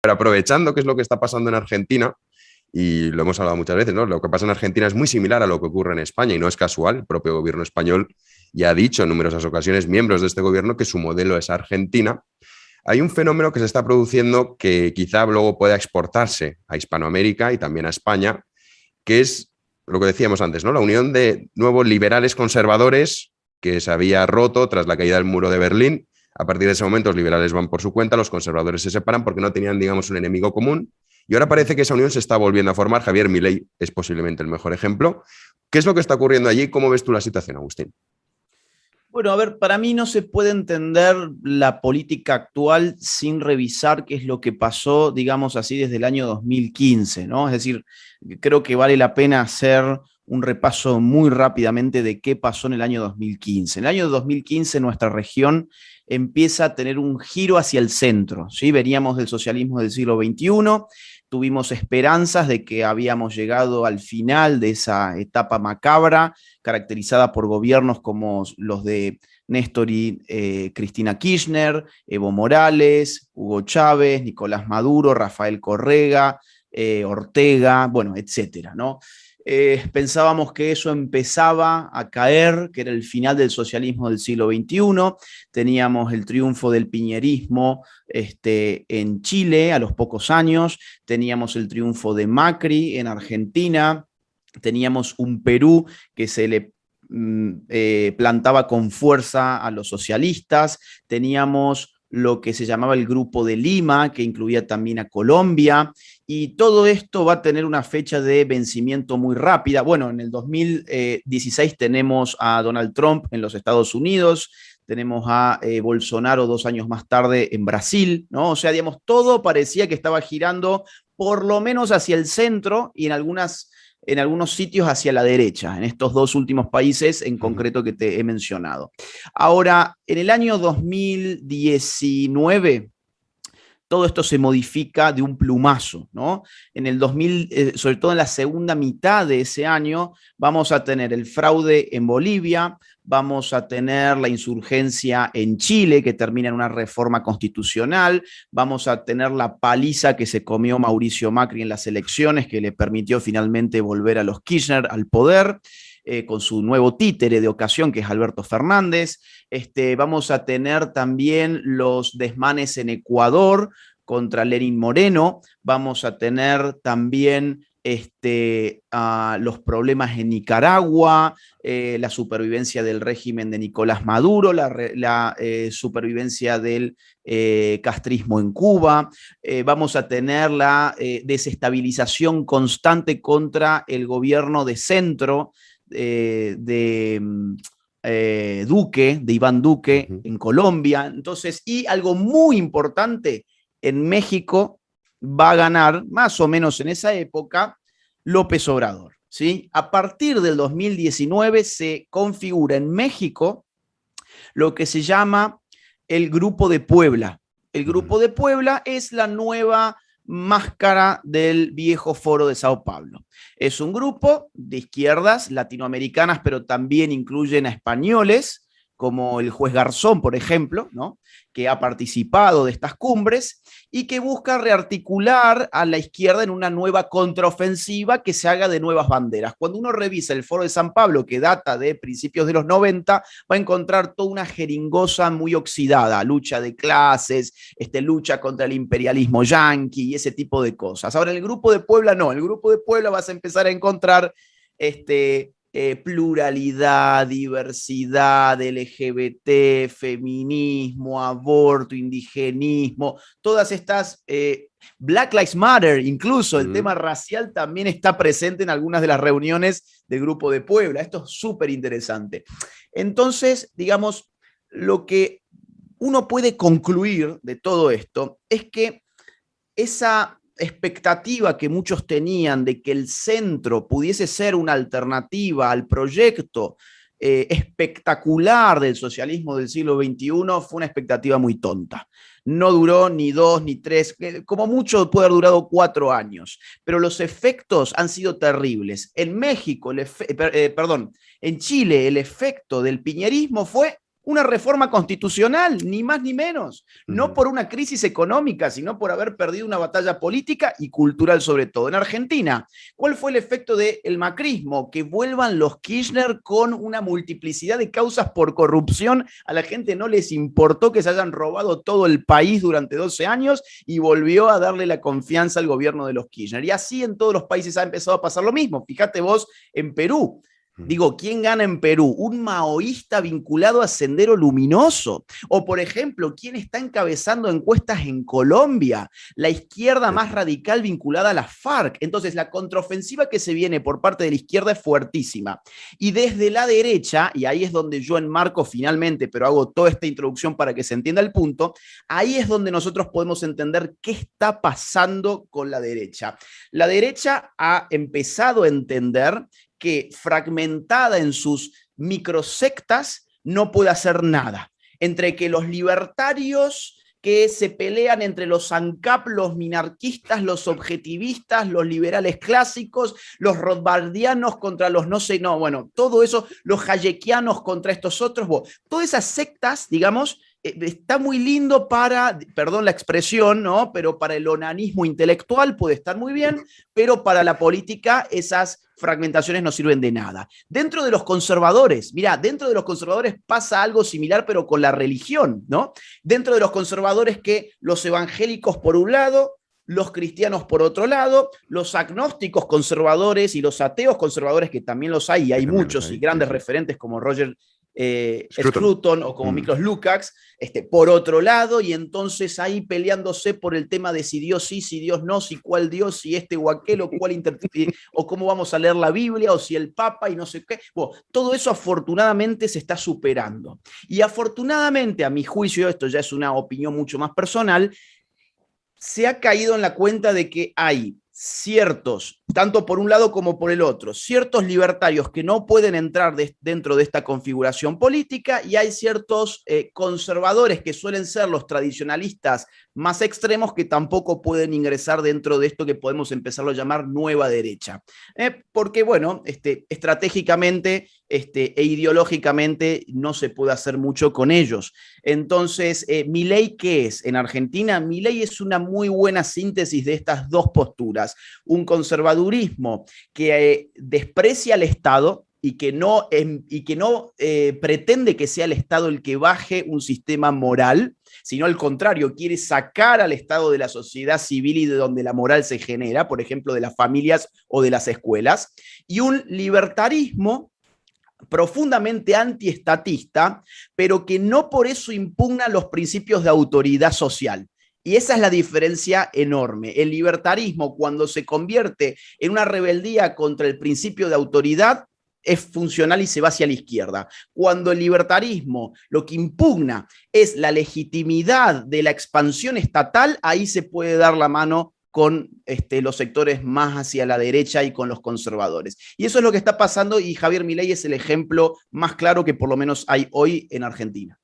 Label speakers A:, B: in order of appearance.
A: Pero aprovechando qué es lo que está pasando en Argentina, y lo hemos hablado muchas veces, ¿no? Lo que pasa en Argentina es muy similar a lo que ocurre en España y no es casual. El propio gobierno español ya ha dicho en numerosas ocasiones, miembros de este gobierno, que su modelo es Argentina. Hay un fenómeno que se está produciendo que quizá luego pueda exportarse a Hispanoamérica y también a España, que es lo que decíamos antes, ¿no? La unión de nuevos liberales conservadores que se había roto tras la caída del muro de Berlín. A partir de ese momento los liberales van por su cuenta, los conservadores se separan porque no tenían, digamos, un enemigo común. Y ahora parece que esa unión se está volviendo a formar. Javier Milei es posiblemente el mejor ejemplo. ¿Qué es lo que está ocurriendo allí? ¿Cómo ves tú la situación, Agustín?
B: Bueno, a ver, para mí no se puede entender la política actual sin revisar qué es lo que pasó, digamos así, desde el año 2015, ¿no? Es decir, creo que vale la pena hacer un repaso muy rápidamente de qué pasó en el año 2015. En el año 2015 nuestra región empieza a tener un giro hacia el centro, ¿sí? Veníamos del socialismo del siglo XXI, tuvimos esperanzas de que habíamos llegado al final de esa etapa macabra, caracterizada por gobiernos como los de Néstor y Cristina Kirchner, Evo Morales, Hugo Chávez, Nicolás Maduro, Rafael Correa, Ortega, bueno, etcétera, ¿no? Pensábamos que eso empezaba a caer, que era el final del socialismo del siglo XXI, teníamos el triunfo del piñerismo en Chile a los pocos años, teníamos el triunfo de Macri en Argentina, teníamos un Perú que se le plantaba con fuerza a los socialistas, teníamos lo que se llamaba el Grupo de Lima, que incluía también a Colombia, y todo esto va a tener una fecha de vencimiento muy rápida. Bueno, en el 2016 tenemos a Donald Trump en los Estados Unidos, tenemos a Bolsonaro 2 años más tarde en Brasil, ¿no? O sea, digamos, todo parecía que estaba girando por lo menos hacia el centro y en algunos sitios hacia la derecha, en estos dos últimos países en concreto que te he mencionado. Ahora, en el año 2019, todo esto se modifica de un plumazo, ¿no? En el 2000, sobre todo en la segunda mitad de ese año, vamos a tener el fraude en Bolivia, vamos a tener la insurgencia en Chile, que termina en una reforma constitucional, vamos a tener la paliza que se comió Mauricio Macri en las elecciones, que le permitió finalmente volver a los Kirchner al poder, con su nuevo títere de ocasión, que es Alberto Fernández. Vamos a tener también los desmanes en Ecuador contra Lenín Moreno, vamos a tener también los problemas en Nicaragua, la supervivencia del régimen de Nicolás Maduro, la supervivencia del castrismo en Cuba, vamos a tener la desestabilización constante contra el gobierno de centro de Duque, de Iván Duque en Colombia. Entonces, y algo muy importante, en México va a ganar, más o menos en esa época, López Obrador, ¿sí? A partir del 2019 se configura en México lo que se llama el Grupo de Puebla. El Grupo de Puebla es la nueva máscara del viejo Foro de Sao Paulo. Es un grupo de izquierdas latinoamericanas, pero también incluyen a españoles, como el juez Garzón, por ejemplo, ¿no? Que ha participado de estas cumbres y que busca rearticular a la izquierda en una nueva contraofensiva que se haga de nuevas banderas. Cuando uno revisa el Foro de San Pablo, que data de principios de los 90, va a encontrar toda una jeringosa muy oxidada, lucha de clases, lucha contra el imperialismo yanqui y ese tipo de cosas. Ahora, el Grupo de Puebla no, el Grupo de Puebla vas a empezar a encontrar pluralidad, diversidad, LGBT, feminismo, aborto, indigenismo, todas estas, Black Lives Matter, incluso el tema racial también está presente en algunas de las reuniones del Grupo de Puebla. Esto es súper interesante. Entonces, digamos, lo que uno puede concluir de todo esto es que esa expectativa que muchos tenían de que el centro pudiese ser una alternativa al proyecto espectacular del socialismo del siglo XXI fue una expectativa muy tonta. No duró ni 2 ni 3, como mucho puede haber durado 4 años, pero los efectos han sido terribles. En México, en Chile, el efecto del piñerismo fue una reforma constitucional, ni más ni menos. No por una crisis económica, sino por haber perdido una batalla política y cultural sobre todo. En Argentina, ¿cuál fue el efecto del macrismo? Que vuelvan los Kirchner con una multiplicidad de causas por corrupción. A la gente no les importó que se hayan robado todo el país durante 12 años y volvió a darle la confianza al gobierno de los Kirchner. Y así en todos los países ha empezado a pasar lo mismo. Fíjate vos en Perú. Digo, ¿quién gana en Perú? Un maoísta vinculado a Sendero Luminoso. O, por ejemplo, ¿quién está encabezando encuestas en Colombia? La izquierda más radical vinculada a la FARC. Entonces, la contraofensiva que se viene por parte de la izquierda es fuertísima. Y desde la derecha, y ahí es donde yo enmarco finalmente, pero hago toda esta introducción para que se entienda el punto, ahí es donde nosotros podemos entender qué está pasando con la derecha. La derecha ha empezado a entender que fragmentada en sus microsectas no puede hacer nada. Entre que los libertarios que se pelean entre los ANCAP, los minarquistas, los objetivistas, los liberales clásicos, los rothbardianos contra los bueno, todo eso, los hayekianos contra estos otros, todas esas sectas, digamos, está muy lindo para, perdón la expresión, ¿no? Pero para el onanismo intelectual puede estar muy bien, pero para la política esas fragmentaciones no sirven de nada. Dentro de los conservadores, mirá, dentro de los conservadores pasa algo similar, pero con la religión, ¿no? Dentro de los conservadores que los evangélicos por un lado, los cristianos por otro lado, los agnósticos conservadores y los ateos conservadores, que también los hay, y hay muchos, y grandes referentes como Roger Scruton o como Miklos Lukács, por otro lado, y entonces ahí peleándose por el tema de si Dios sí, si Dios no, si cuál Dios, si o aquel, o cuál o cómo vamos a leer la Biblia, o si el Papa y no sé qué. Bueno, todo eso afortunadamente se está superando. Y afortunadamente, a mi juicio, esto ya es una opinión mucho más personal, se ha caído en la cuenta de que hay ciertos, tanto por un lado como por el otro, ciertos libertarios que no pueden entrar dentro de esta configuración política y hay ciertos conservadores que suelen ser los tradicionalistas más extremos que tampoco pueden ingresar dentro de esto que podemos empezarlo a llamar nueva derecha. Porque, bueno, estratégicamente e ideológicamente no se puede hacer mucho con ellos. Entonces, Milei, ¿qué es? En Argentina, Milei es una muy buena síntesis de estas dos posturas. Un conservadurismo que desprecia al Estado y que no pretende que sea el Estado el que baje un sistema moral, sino al contrario, quiere sacar al Estado de la sociedad civil y de donde la moral se genera, por ejemplo, de las familias o de las escuelas, y un libertarismo profundamente antiestatista, pero que no por eso impugna los principios de autoridad social. Y esa es la diferencia enorme. El libertarismo, cuando se convierte en una rebeldía contra el principio de autoridad, es funcional y se va hacia la izquierda. Cuando el libertarismo lo que impugna es la legitimidad de la expansión estatal, ahí se puede dar la mano con los sectores más hacia la derecha y con los conservadores. Y eso es lo que está pasando y Javier Milei es el ejemplo más claro que por lo menos hay hoy en Argentina.